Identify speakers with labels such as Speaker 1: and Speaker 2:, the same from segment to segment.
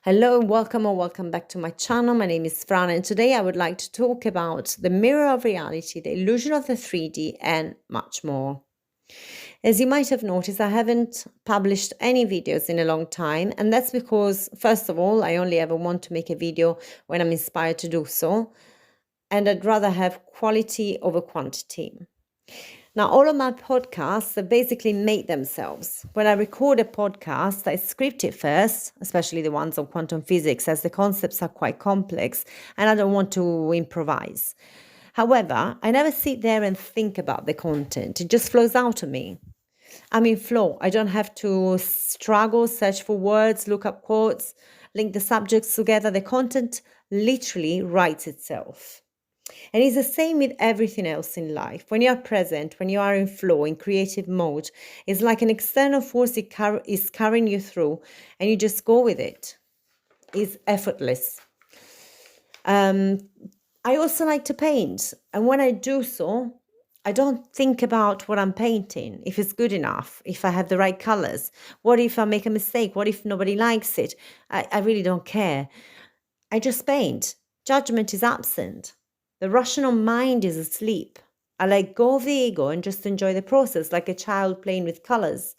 Speaker 1: Hello and welcome or welcome back to my channel. My name is Fran and today I would like to talk about the mirror of reality, the illusion of the 3D and much more. As you might have noticed, I haven't published any videos in a long time, and that's because, first of all, I only ever want to make a video when I'm inspired to do so, and I'd rather have quality over quantity. Now, all of my podcasts are basically made themselves. When I record a podcast, I script it first, especially the ones on quantum physics, as the concepts are quite complex and I don't want to improvise. However, I never sit there and think about the content. It just flows out of me. I'm in flow. I don't have to struggle, search for words, look up quotes, link the subjects together. The content literally writes itself. And it's the same with everything else in life. When you are present, when you are in flow, in creative mode, it's like an external force is carrying you through and you just go with it. It's effortless. I also like to paint. And when I do so, I don't think about what I'm painting, if it's good enough, if I have the right colors. What if I make a mistake? What if nobody likes it? I really don't care. I just paint. Judgment is absent. The rational mind is asleep. I let go of the ego and just enjoy the process like a child playing with colors.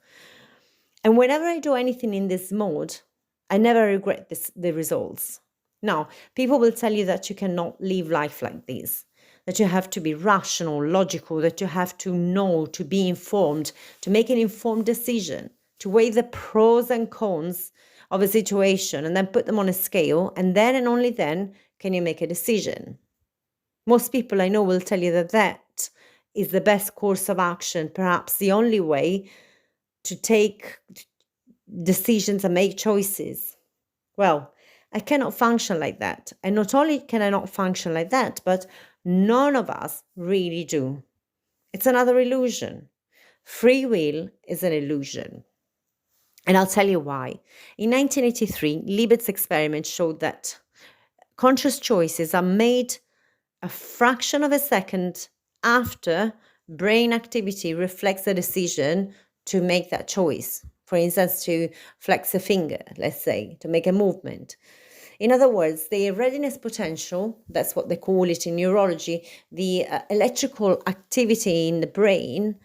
Speaker 1: And whenever I do anything in this mode, I never regret the results. Now, people will tell you that you cannot live life like this, that you have to be rational, logical, that you have to know, to be informed, to make an informed decision, to weigh the pros and cons of a situation and then put them on a scale, and then and only then can you make a decision. Most people I know will tell you that that is the best course of action, perhaps the only way to take decisions and make choices. Well, I cannot function like that. And not only can I not function like that, but none of us really do. It's another illusion. Free will is an illusion. And I'll tell you why. In 1983, Libet's experiment showed that conscious choices are made a fraction of a second after brain activity reflects the decision to make that choice. For instance, to flex a finger, let's say, to make a movement. In other words, the readiness potential, that's what they call it in neurology, the electrical activity in the brain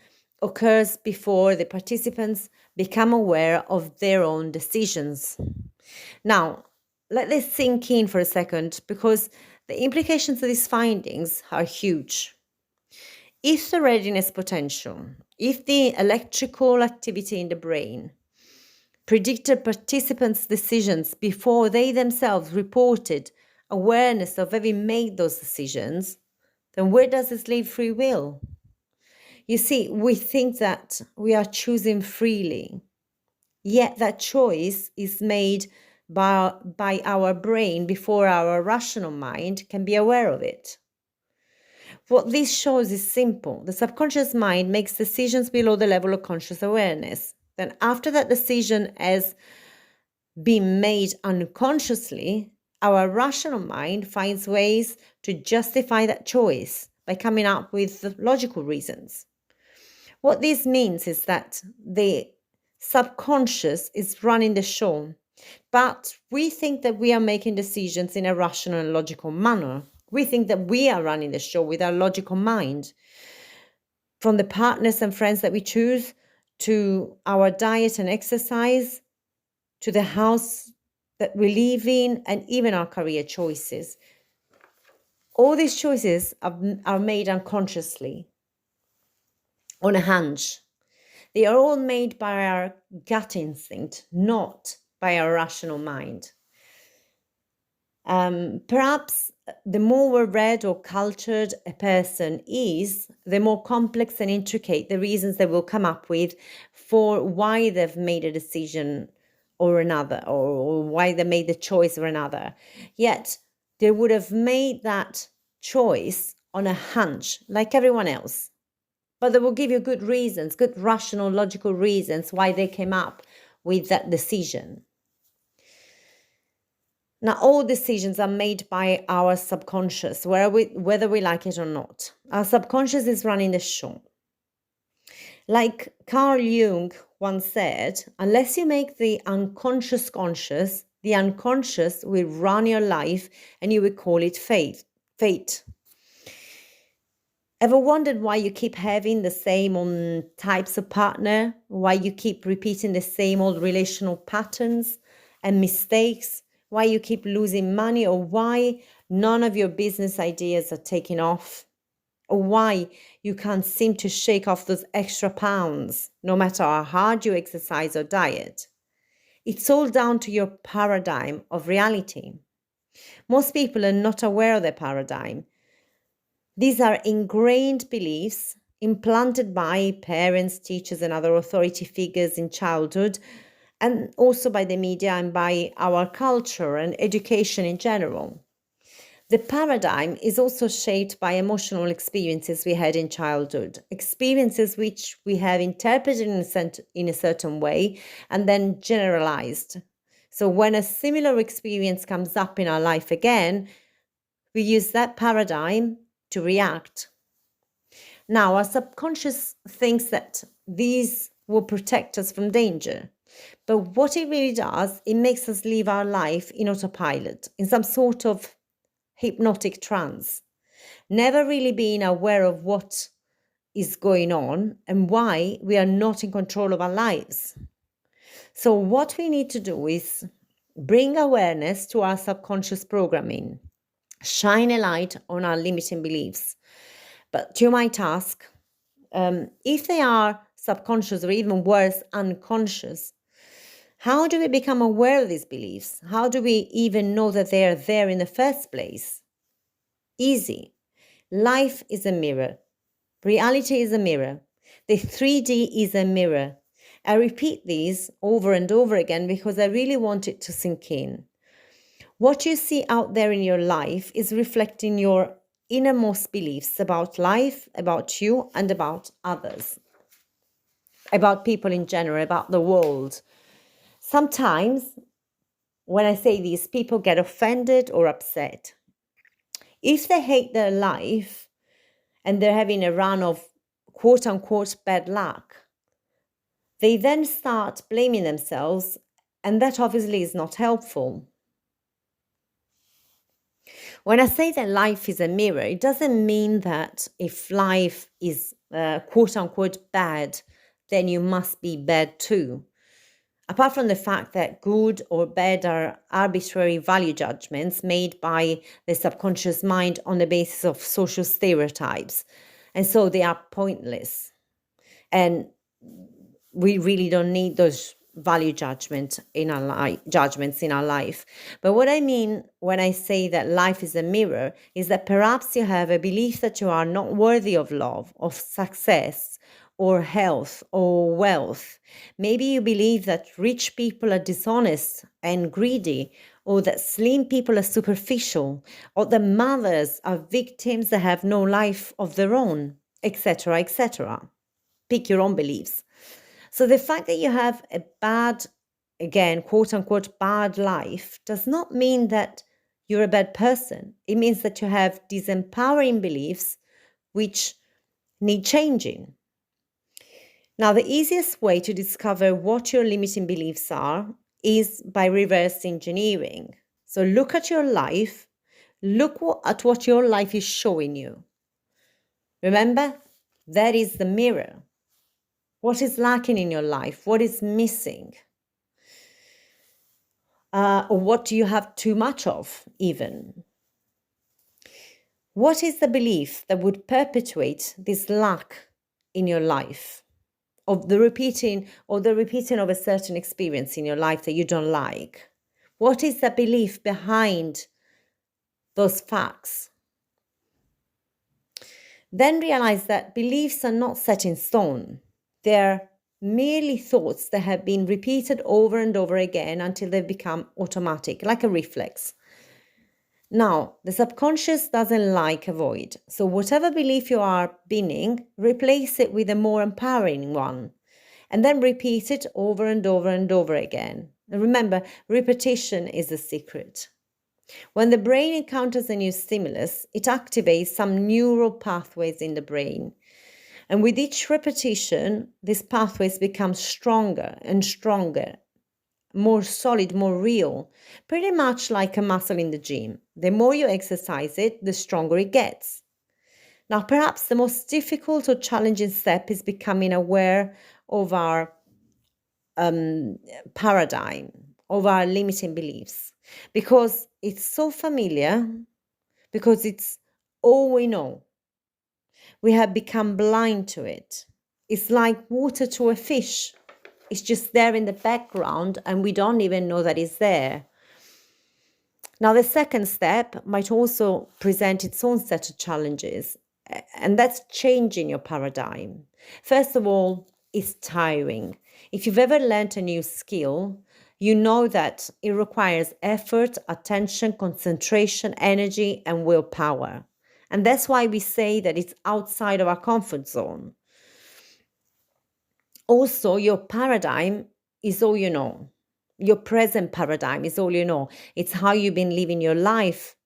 Speaker 1: occurs before the participants become aware of their own decisions. Now, let this sink in for a second because the implications of these findings are huge. If the readiness potential, if the electrical activity in the brain predicted participants' decisions before they themselves reported awareness of having made those decisions, then where does this leave free will? You see, we think that we are choosing freely, yet that choice is made by our brain before our rational mind can be aware of it. What this shows is simple. The subconscious mind makes decisions below the level of conscious awareness. Then after that decision has been made unconsciously, our rational mind finds ways to justify that choice by coming up with logical reasons. What this means is that the subconscious is running the show, but we think that we are making decisions in a rational and logical manner. We think that we are running the show with our logical mind. From the partners and friends that we choose, to our diet and exercise, to the house that we live in, and even our career choices. All these choices are made unconsciously, on a hunch. They are all made by our gut instinct, not by our rational mind. Perhaps the more well read or cultured a person is, the more complex and intricate the reasons they will come up with for why they've made a decision or another, or why they made the choice or another. Yet they would have made that choice on a hunch, like everyone else. But they will give you good reasons, good rational, logical reasons why they came up with that decision. Now, all decisions are made by our subconscious, whether we like it or not. Our subconscious is running the show. Like Carl Jung once said, unless you make the unconscious conscious, The unconscious will run your life and you will call it fate. Ever wondered why you keep having the same types of partner? Why you keep repeating the same old relational patterns and mistakes? Why you keep losing money, or why none of your business ideas are taking off? Or why you can't seem to shake off those extra pounds, no matter how hard you exercise or diet? It's all down to your paradigm of reality. Most people are not aware of their paradigm. These are ingrained beliefs implanted by parents, teachers, and other authority figures in childhood, and also by the media and by our culture and education in general. The paradigm is also shaped by emotional experiences we had in childhood, experiences which we have interpreted in a certain way and then generalized. So when a similar experience comes up in our life again, we use that paradigm to react. Now, our subconscious thinks that these will protect us from danger. But what it really does, it makes us live our life in autopilot, in some sort of hypnotic trance, never really being aware of what is going on and why we are not in control of our lives. So what we need to do is bring awareness to our subconscious programming, shine a light on our limiting beliefs. But you might ask, if they are subconscious or even worse, unconscious, how do we become aware of these beliefs? How do we even know that they are there in the first place? Easy. Life is a mirror. Reality is a mirror. The 3D is a mirror. I repeat these over and over again because I really want it to sink in. What you see out there in your life is reflecting your innermost beliefs about life, about you, and about others, about people in general, about the world. Sometimes when I say this, people get offended or upset. If they hate their life and they're having a run of quote unquote bad luck, they then start blaming themselves, and that obviously is not helpful. When I say that life is a mirror, it doesn't mean that if life is quote unquote bad, then you must be bad too. Apart from the fact that good or bad are arbitrary value judgments made by the subconscious mind on the basis of social stereotypes, and so they are pointless. And we really don't need those value judgments in our life. But what I mean when I say that life is a mirror is that perhaps you have a belief that you are not worthy of love, of success, or health, or wealth. Maybe you believe that rich people are dishonest and greedy, or that slim people are superficial, or that mothers are victims that have no life of their own, etc., etc. Pick your own beliefs. So the fact that you have a bad, again, quote unquote, bad life does not mean that you're a bad person. It means that you have disempowering beliefs which need changing. Now, the easiest way to discover what your limiting beliefs are is by reverse engineering. So look at your life, at what your life is showing you. Remember, that is the mirror. What is lacking in your life? What is missing? Or what do you have too much of, even? What is the belief that would perpetuate this lack in your life? Of the repeating of a certain experience in your life that you don't like? What is the belief behind those facts? Then realize that beliefs are not set in stone. They're merely thoughts that have been repeated over and over again until they become automatic, like a reflex. Now, the subconscious doesn't like a void. So whatever belief you are binning, replace it with a more empowering one. And then repeat it over and over and over again. And remember, repetition is the secret. When the brain encounters a new stimulus, it activates some neural pathways in the brain. And with each repetition, these pathways become stronger and stronger. more solid, more real, pretty much like a muscle in the gym. The more you exercise it, the stronger it gets. Now, perhaps the most difficult or challenging step is becoming aware of our paradigm, of our limiting beliefs, because it's so familiar, because it's all we know. We have become blind to it. It's like water to a fish. It's just there in the background and we don't even know that it's there. Now, the second step might also present its own set of challenges, and that's changing your paradigm. First of all, it's tiring. If you've ever learned a new skill, you know that it requires effort, attention, concentration, energy, and willpower. And that's why we say that it's outside of our comfort zone. Also, your paradigm is all you know. Your present paradigm is all you know. It's how you've been living your life.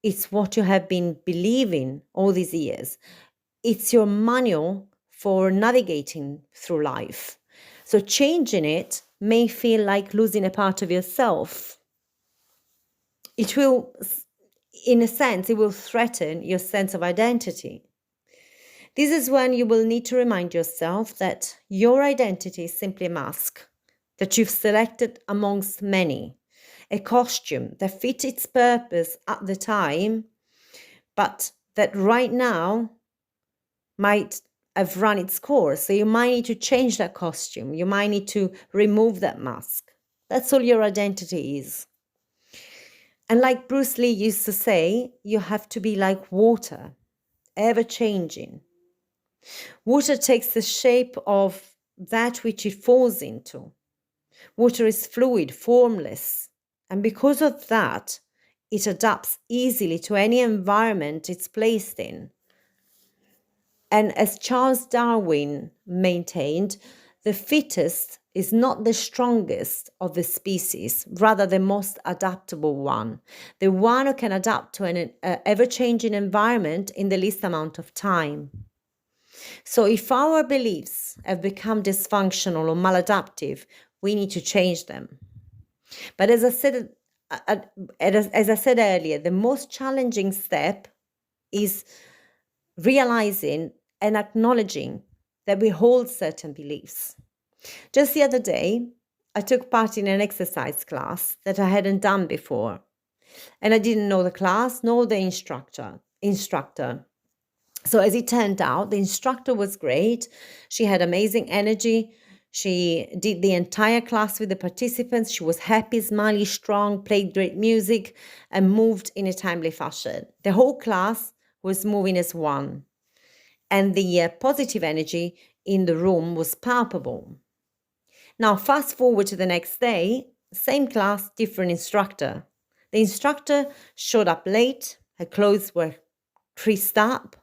Speaker 1: It's what you have been believing all these years. It's your manual for navigating through life. So changing it may feel like losing a part of yourself. It will, in a sense, it will threaten your sense of identity. This is when you will need to remind yourself that your identity is simply a mask that you've selected amongst many, a costume that fits its purpose at the time, but that right now might have run its course. So you might need to change that costume. You might need to remove that mask. That's all your identity is. And like Bruce Lee used to say, you have to be like water, ever changing. Water takes the shape of that which it falls into. Water is fluid, formless, and because of that, it adapts easily to any environment it's placed in. And as Charles Darwin maintained, the fittest is not the strongest of the species, rather the most adaptable one, the one who can adapt to an ever-changing environment in the least amount of time. So if our beliefs have become dysfunctional or maladaptive, we need to change them. But as I said earlier, the most challenging step is realizing and acknowledging that we hold certain beliefs. Just the other day, I took part in an exercise class that I hadn't done before, and I didn't know the class nor the instructor. So as it turned out, the instructor was great. She had amazing energy. She did the entire class with the participants. She was happy, smiley, strong, played great music, and moved in a timely fashion. The whole class was moving as one. And the positive energy in the room was palpable. Now, fast forward to the next day, same class, different instructor. The instructor showed up late. Her clothes were creased up.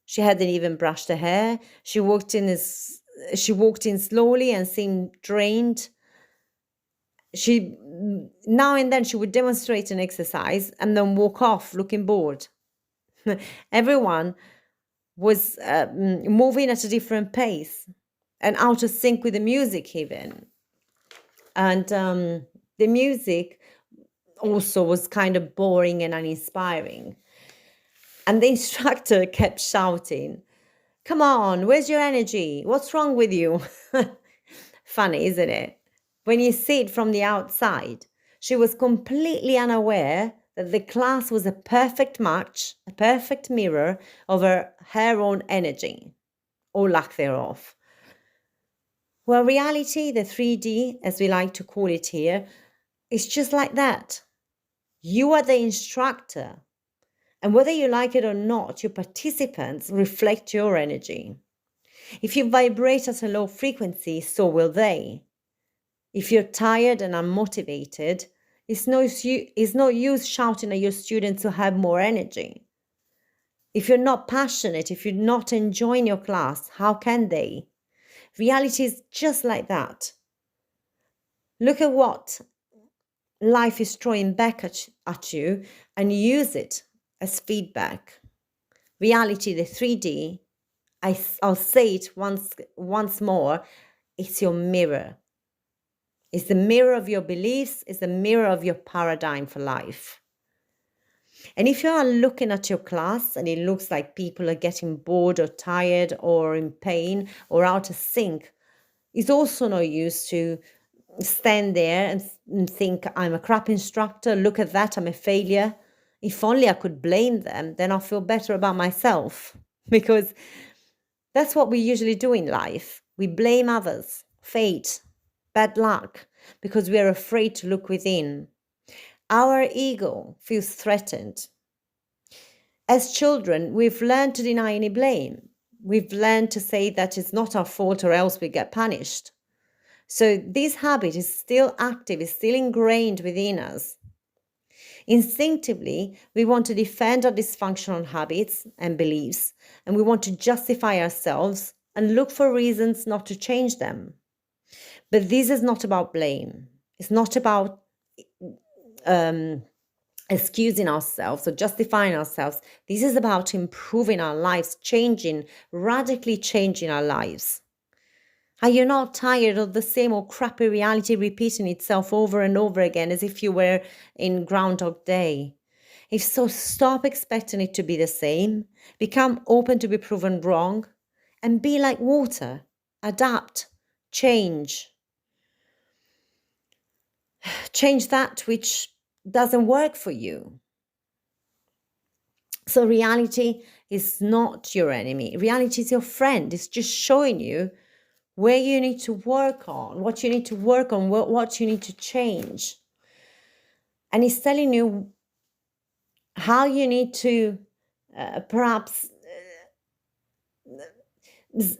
Speaker 1: She hadn't even brushed her hair. She walked in slowly and seemed drained. Now and then she would demonstrate an exercise and then walk off looking bored. Everyone was moving at a different pace and out of sync with the music even. And the music also was kind of boring and uninspiring. And the instructor kept shouting, "Come on, where's your energy? What's wrong with you?" Funny, isn't it? When you see it from the outside, she was completely unaware that the class was a perfect match, a perfect mirror of her own energy, or lack thereof. Well, reality, the 3D, as we like to call it here, is just like that. You are the instructor. And whether you like it or not, your participants reflect your energy. If you vibrate at a low frequency, so will they. If you're tired and unmotivated, it's no use shouting at your students to have more energy. If you're not passionate, if you're not enjoying your class, how can they? Reality is just like that. Look at what life is throwing back at you and use it as feedback. Reality, the 3D, I'll say it once more, it's your mirror. It's the mirror of your beliefs, it's the mirror of your paradigm for life. And if you are looking at your class and it looks like people are getting bored or tired or in pain or out of sync, it's also no use to stand there and think, I'm a crap instructor, look at that, I'm a failure. If only I could blame them, then I'll feel better about myself. Because that's what we usually do in life. We blame others, fate, bad luck, because we are afraid to look within. Our ego feels threatened. As children, we've learned to deny any blame. We've learned to say that it's not our fault or else we get punished. So this habit is still active, is still ingrained within us. Instinctively, we want to defend our dysfunctional habits and beliefs, and we want to justify ourselves and look for reasons not to change them. But this is not about blame. It's not about excusing ourselves or justifying ourselves. This is about improving our lives, radically changing our lives. Are you not tired of the same old crappy reality repeating itself over and over again as if you were in Groundhog Day? If so, stop expecting it to be the same, become open to be proven wrong, and be like water. Adapt, change. Change that which doesn't work for you. So reality is not your enemy. Reality is your friend. It's just showing you where you need to work on, what you need to work on, what you need to change. And it's telling you how you need to perhaps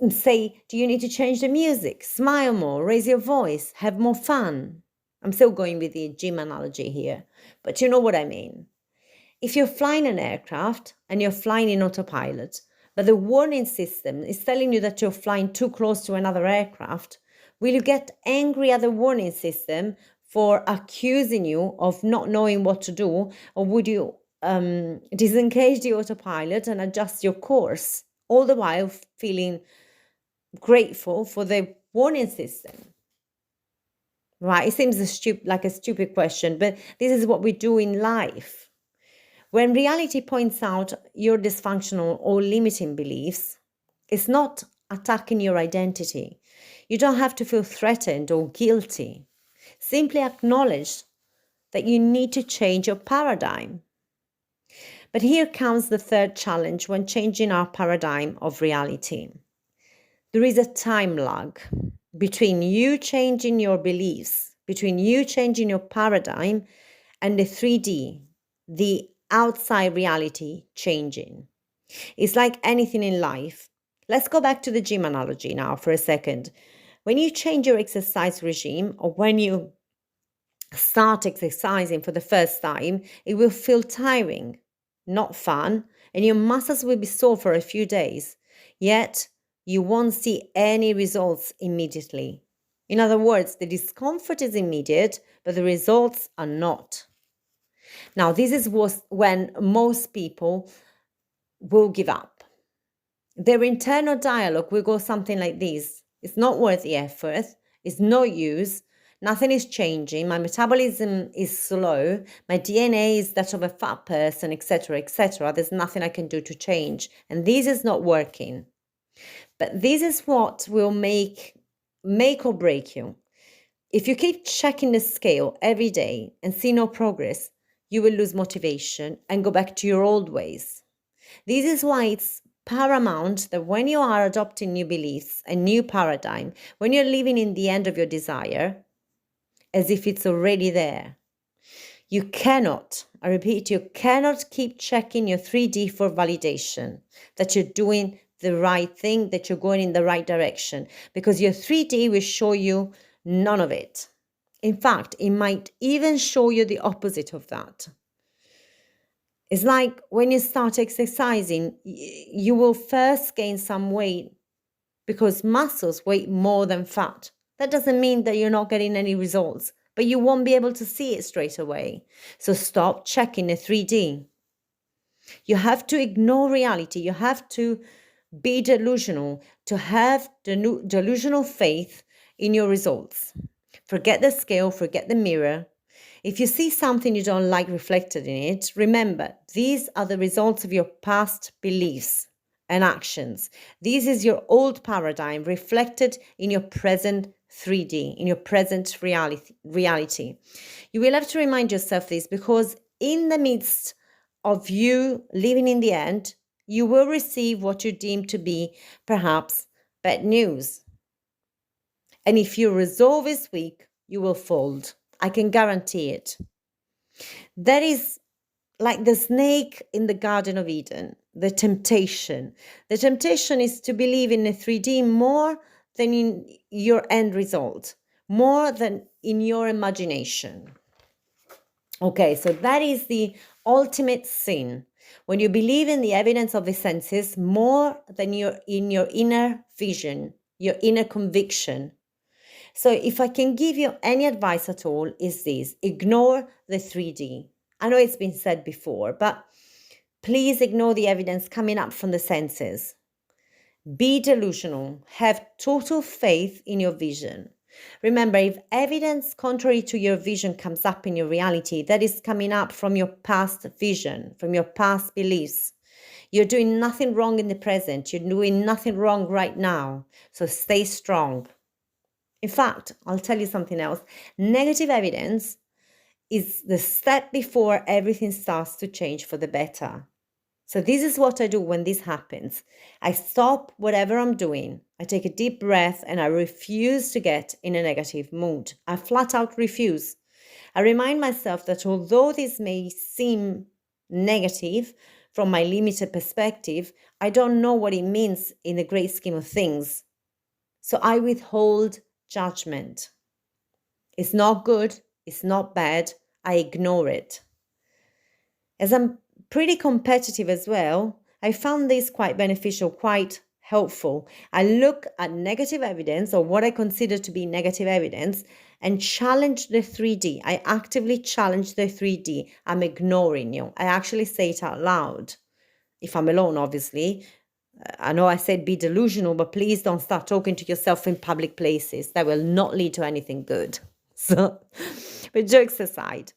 Speaker 1: say, do you need to change the music, smile more, raise your voice, have more fun? I'm still going with the gym analogy here, but you know what I mean. If you're flying an aircraft and you're flying in autopilot, but the warning system is telling you that you're flying too close to another aircraft, will you get angry at the warning system for accusing you of not knowing what to do? Or would you disengage the autopilot and adjust your course, all the while feeling grateful for the warning system? Right? It seems like a stupid question, but this is what we do in life. When reality points out your dysfunctional or limiting beliefs, it's not attacking your identity. You don't have to feel threatened or guilty. Simply acknowledge that you need to change your paradigm. But here comes the third challenge when changing our paradigm of reality. There is a time lag between you changing your beliefs, between you changing your paradigm, and the 3D, the outside reality changing. It's like anything in life. Let's go back to the gym analogy now for a second. When you change your exercise regime, or when you start exercising for the first time, it will feel tiring, not fun, and your muscles will be sore for a few days. Yet, you won't see any results immediately. In other words, the discomfort is immediate, but the results are not. Now, this is when most people will give up. Their internal dialogue will go something like this. It's not worth the effort. It's no use. Nothing is changing. My metabolism is slow. My DNA is that of a fat person, etc., etc. There's nothing I can do to change. And this is not working. But this is what will make or break you. If you keep checking the scale every day and see no progress, you will lose motivation and go back to your old ways. This is why it's paramount that when you are adopting new beliefs, a new paradigm, when you're living in the end of your desire, as if it's already there, you cannot, I repeat, you cannot keep checking your 3D for validation, that you're doing the right thing, that you're going in the right direction, because your 3D will show you none of it. In fact, it might even show you the opposite of that. It's like when you start exercising, you will first gain some weight because muscles weigh more than fat. That doesn't mean that you're not getting any results, but you won't be able to see it straight away. So stop checking the 3D. You have to ignore reality. You have to be delusional, to have delusional faith in your results. Forget the scale, forget the mirror. If you see something you don't like reflected in it, remember, these are the results of your past beliefs and actions. This is your old paradigm reflected in your present 3D, in your present reality. You will have to remind yourself this, because in the midst of you living in the end, you will receive what you deem to be perhaps bad news. And if your resolve is weak, you will fold. I can guarantee it. That is like the snake in the Garden of Eden, the temptation. The temptation is to believe in a 3D more than in your end result, more than in your imagination. Okay, so that is the ultimate sin. When you believe in the evidence of the senses more than in your inner vision, your inner conviction. So if I can give you any advice at all, is this: ignore the 3D. I know it's been said before, but please ignore the evidence coming up from the senses. Be delusional. Have total faith in your vision. Remember, if evidence contrary to your vision comes up in your reality, that is coming up from your past vision, from your past beliefs. You're doing nothing wrong in the present. You're doing nothing wrong right now. So stay strong. In fact, I'll tell you something else. Negative evidence is the step before everything starts to change for the better. So this is what I do when this happens. I stop whatever I'm doing. I take a deep breath and I refuse to get in a negative mood. I flat out refuse. I remind myself that although this may seem negative from my limited perspective, I don't know what it means in the great scheme of things. So I withhold judgment. It's not good. It's not bad. I ignore it. As I'm pretty competitive as well, I found this quite beneficial, quite helpful. I look at negative evidence, or what I consider to be negative evidence, and challenge the 3D. I actively challenge the 3D. I'm ignoring you. I actually say it out loud. If I'm alone, obviously. I know I said be delusional, but please don't start talking to yourself in public places. That will not lead to anything good. So, but jokes aside,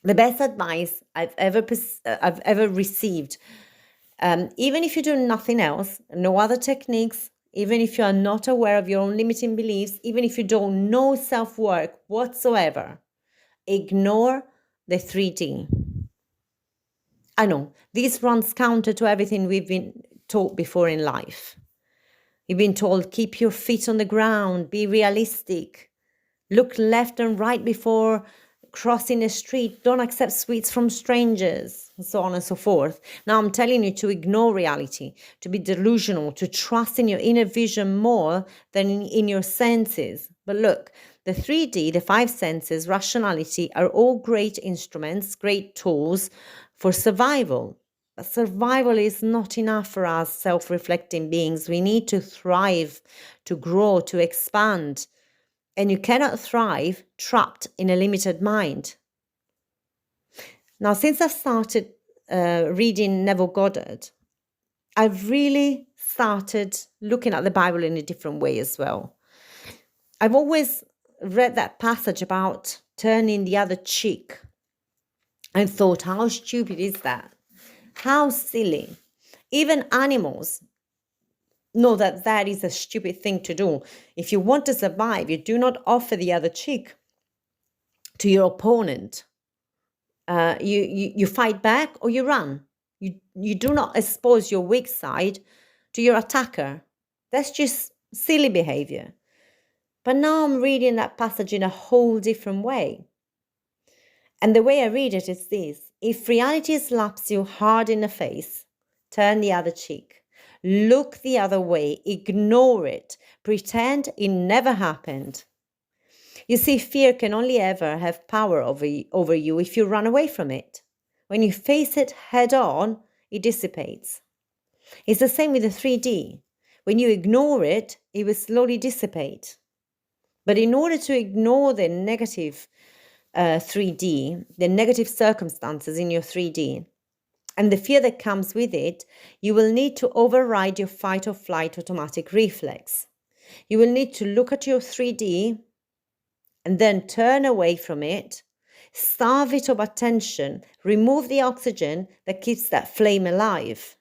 Speaker 1: the best advice I've ever received, even if you do nothing else, no other techniques, even if you are not aware of your own limiting beliefs, even if you don't know self-work whatsoever, ignore the 3D. I know this runs counter to everything we've been taught before in life. You've been told, keep your feet on the ground, be realistic, look left and right before crossing the street, don't accept sweets from strangers, and so on and so forth. Now I'm telling you to ignore reality, to be delusional, to trust in your inner vision more than in your senses. But look, the 3D, the five senses, rationality are all great instruments, great tools for survival. But survival is not enough for us self-reflecting beings. We need to thrive, to grow, to expand. And you cannot thrive trapped in a limited mind. Now, since I've started reading Neville Goddard, I've really started looking at the Bible in a different way as well. I've always read that passage about turning the other cheek and thought, how stupid is that? How silly. Even animals know that that is a stupid thing to do. If you want to survive, you do not offer the other cheek to your opponent. You fight back or you run. You do not expose your weak side to your attacker. That's just silly behavior. But now I'm reading that passage in a whole different way. And the way I read it is this: if reality slaps you hard in the face, turn the other cheek. Look the other way, ignore it, pretend it never happened. You see, fear can only ever have power over you if you run away from it. When you face it head on, it dissipates. It's the same with the 3D. When you ignore it, it will slowly dissipate. But in order to ignore the negative 3D, the negative circumstances in your 3D, and the fear that comes with it, you will need to override your fight or flight automatic reflex. You will need to look at your 3D and then turn away from it, starve it of attention, remove the oxygen that keeps that flame alive,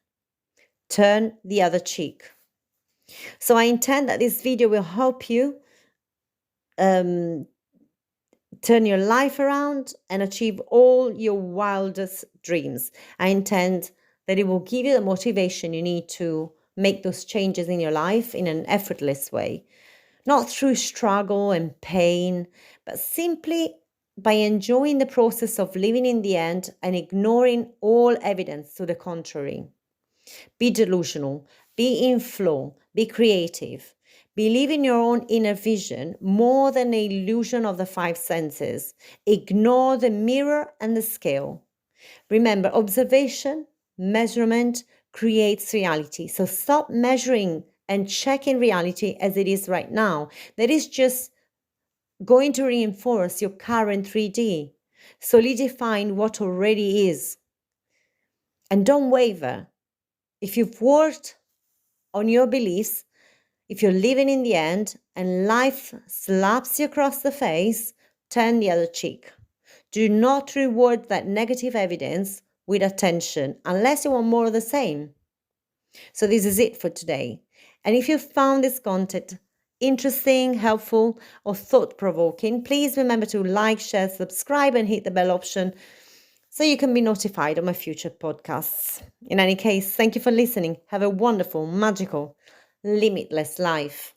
Speaker 1: turn the other cheek. So I intend that this video will help you turn your life around and achieve all your wildest dreams. I intend that it will give you the motivation you need to make those changes in your life in an effortless way, not through struggle and pain, but simply by enjoying the process of living in the end and ignoring all evidence to the contrary. Be delusional, be in flow, be creative. Believe in your own inner vision more than the illusion of the five senses. Ignore the mirror and the scale. Remember, observation, measurement creates reality. So stop measuring and checking reality as it is right now. That is just going to reinforce your current 3D, solidifying what already is. And don't waver. If you've worked on your beliefs, if you're living in the end and life slaps you across the face, turn the other cheek. Do not reward that negative evidence with attention unless you want more of the same. So this is it for today. And if you found this content interesting, helpful, or thought-provoking, please remember to like, share, subscribe, and hit the bell option so you can be notified of my future podcasts. In any case, thank you for listening. Have a wonderful, magical, limitless life.